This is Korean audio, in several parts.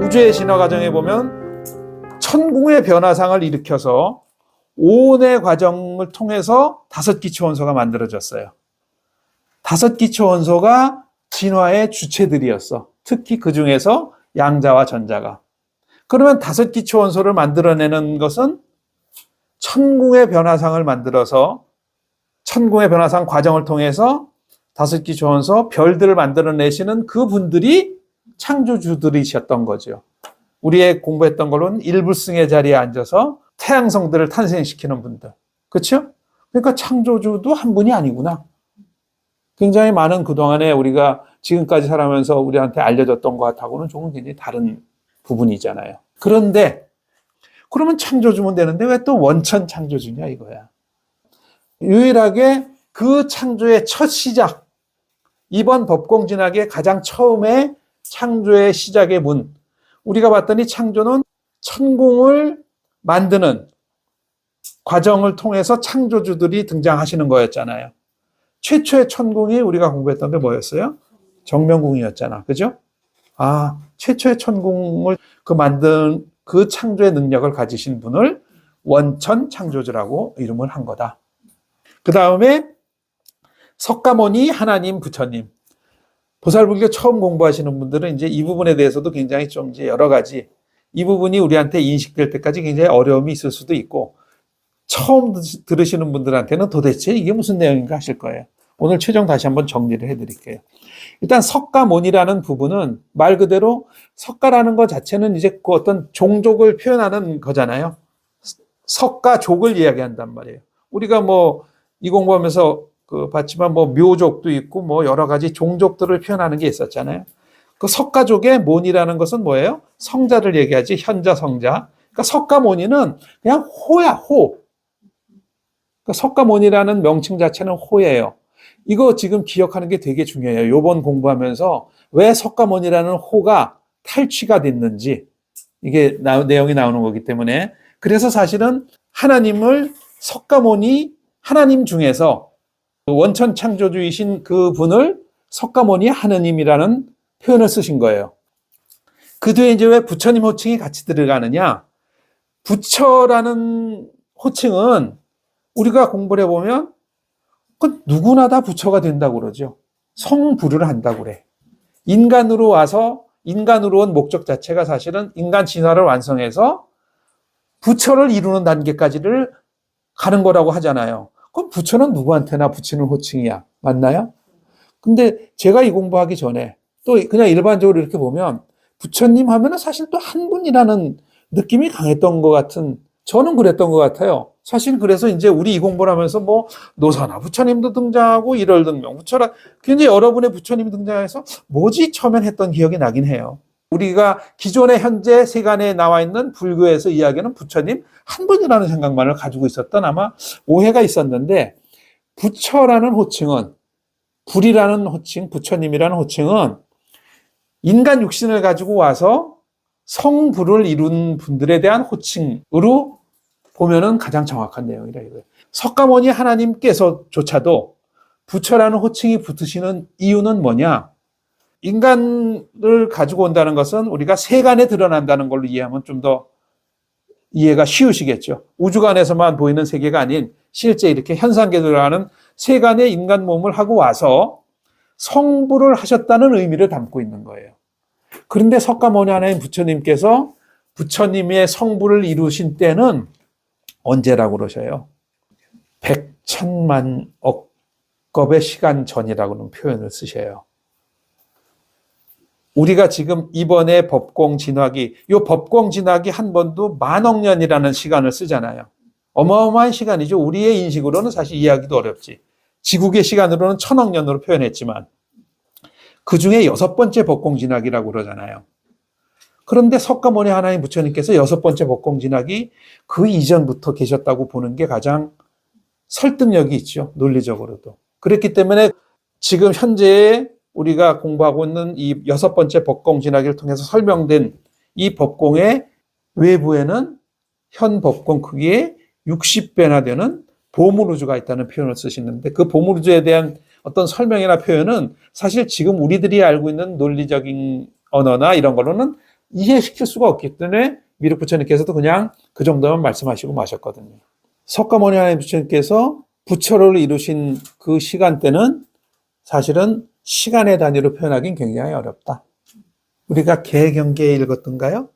우주의 진화 과정에 보면 천궁의 변화상을 일으켜서 오온의 과정을 통해서 5기초 원소가 만들어졌어요. 5기초 원소가 진화의 주체들이었어. 특히 그 중에서 양자와 전자가. 그러면 5기초 원소를 만들어내는 것은 천궁의 변화상을 만들어서 천궁의 변화상 과정을 통해서 5기초 원소, 별들을 만들어내시는 그분들이 창조주들이셨던 거죠. 우리의 공부했던 걸로는 일불승의 자리에 앉아서 태양성들을 탄생시키는 분들. 그렇죠? 그러니까 창조주도 한 분이 아니구나. 굉장히 많은 그동안에 우리가 지금까지 살아가면서 우리한테 알려졌던 것하고는 조금 굉장히 다른 부분이잖아요. 그런데 그러면 창조주면 되는데 왜 또 원천 창조주냐 이거야. 유일하게 그 창조의 첫 시작, 이번 법공진학의 가장 처음에 창조의 시작의 문, 우리가 봤더니 창조는 천궁을 만드는 과정을 통해서 창조주들이 등장하시는 거였잖아요. 최초의 천궁이 우리가 공부했던 게 뭐였어요? 정명궁이었잖아. 그죠? 최초의 천궁을 만든 그 창조의 능력을 가지신 분을 원천 창조주라고 이름을 한 거다. 그 다음에 석가모니, 하나님, 부처님. 보살불교 처음 공부하시는 분들은 이제 이 부분에 대해서도 굉장히 좀 이제 여러 가지 이 부분이 우리한테 인식될 때까지 굉장히 어려움이 있을 수도 있고 처음 들으시는 분들한테는 도대체 이게 무슨 내용인가 하실 거예요. 오늘 최종 다시 한번 정리를 해드릴게요. 일단 석가모니라는 부분은 말 그대로 석가라는 것 자체는 이제 그 어떤 종족을 표현하는 거잖아요. 석가족을 이야기한단 말이에요. 우리가 이 공부하면서 봤지만 묘족도 있고 여러 가지 종족들을 표현하는 게 있었잖아요. 그 석가족의 모니라는 것은 뭐예요? 성자를 얘기하지, 현자, 성자. 그러니까 석가모니는 그냥 호야, 호. 그러니까 석가모니라는 명칭 자체는 호예요. 이거 지금 기억하는 게 되게 중요해요. 요번 공부하면서 왜 석가모니라는 호가 탈취가 됐는지 이게 내용이 나오는 거기 때문에 그래서 사실은 하나님을 석가모니 하나님 중에서 원천 창조주이신 그 분을 석가모니 하느님이라는 표현을 쓰신 거예요. 그 뒤에 이제 왜 부처님 호칭이 같이 들어가느냐? 부처라는 호칭은 우리가 공부를 해보면 그 누구나 다 부처가 된다고 그러죠. 성불을 한다고 그래. 인간으로 온 목적 자체가 사실은 인간 진화를 완성해서 부처를 이루는 단계까지를 가는 거라고 하잖아요. 그럼 부처는 누구한테나 붙이는 호칭이야. 맞나요? 근데 제가 이 공부하기 전에 또 그냥 일반적으로 이렇게 보면 부처님 하면은 사실 또 한 분이라는 느낌이 강했던 것 같은 저는 그랬던 것 같아요. 사실 그래서 이제 우리 이 공부를 하면서 노사나 부처님도 등장하고 일월등명 부처라 굉장히 여러 분의 부처님이 등장해서 뭐지 처음엔 했던 기억이 나긴 해요. 우리가 기존의 현재 세간에 나와 있는 불교에서 이야기하는 부처님 한 분이라는 생각만을 가지고 있었던 아마 오해가 있었는데 부처라는 호칭은 불이라는 호칭, 부처님이라는 호칭은 인간 육신을 가지고 와서 성불을 이룬 분들에 대한 호칭으로 보면은 가장 정확한 내용이라 이거예요. 석가모니 하나님께서조차도 부처라는 호칭이 붙으시는 이유는 뭐냐? 인간을 가지고 온다는 것은 우리가 세간에 드러난다는 걸로 이해하면 좀 더 이해가 쉬우시겠죠. 우주간에서만 보이는 세계가 아닌 실제 이렇게 현상계에 들어가는 세간의 인간 몸을 하고 와서 성불을 하셨다는 의미를 담고 있는 거예요. 그런데 석가모니 하나님 부처님께서 부처님의 성불을 이루신 때는 언제라고 그러셔요? 100,000,000억 겁의 시간 전이라고는 표현을 쓰셔요. 우리가 지금 이번에 법공진화기, 이 법공진화기 한 번도 10,000억 년이라는 시간을 쓰잖아요. 어마어마한 시간이죠. 우리의 인식으로는 사실 이해하기도 어렵지. 지국의 시간으로는 1,000억 년으로 표현했지만 그 중에 6번째 법공진화기라고 그러잖아요. 그런데 석가모니 하나님 부처님께서 6번째 법공진화기 그 이전부터 계셨다고 보는 게 가장 설득력이 있죠. 논리적으로도. 그렇기 때문에 지금 현재 우리가 공부하고 있는 이 6번째 법공진화기를 통해서 설명된 이 법공의 외부에는 현 법공 크기의 60배나 되는 보물우주가 있다는 표현을 쓰시는데 그 보물우주에 대한 어떤 설명이나 표현은 사실 지금 우리들이 알고 있는 논리적인 언어나 이런 걸로는 이해시킬 수가 없기 때문에 미륵 부처님께서도 그냥 그 정도만 말씀하시고 마셨거든요. 석가모니 하나님 부처님께서 부처를 이루신 그 시간대는 사실은 시간의 단위로 표현하기는 굉장히 어렵다. 우리가 개경계에 읽었던가요?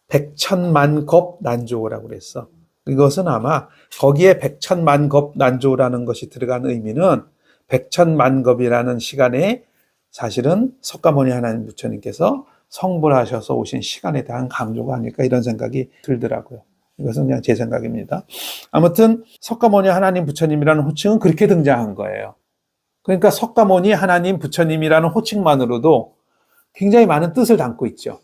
백천만겁 난조라고 그랬어. 이것은 아마 거기에 백천만겁 난조라는 것이 들어간 의미는 백천만겁이라는 시간에 사실은 석가모니 하나님 부처님께서 성불하셔서 오신 시간에 대한 강조가 아닐까 이런 생각이 들더라고요. 이것은 그냥 제 생각입니다. 아무튼 석가모니 하나님 부처님이라는 호칭은 그렇게 등장한 거예요. 그러니까 석가모니 하나님 부처님이라는 호칭만으로도 굉장히 많은 뜻을 담고 있죠.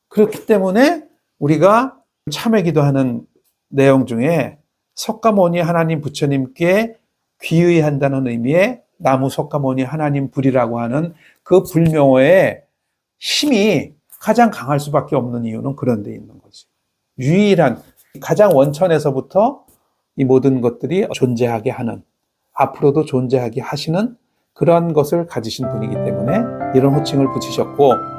그렇기 때문에 우리가 참회기도하는 내용 중에 석가모니 하나님 부처님께 귀의한다는 의미의 나무 석가모니 하나님 불이라고 하는 그 불명호의 힘이 가장 강할 수밖에 없는 이유는 그런 데 있는 거지. 유일한 가장 원천에서부터 이 모든 것들이 존재하게 하는, 앞으로도 존재하게 하시는 그런 것을 가지신 분이기 때문에 이런 호칭을 붙이셨고,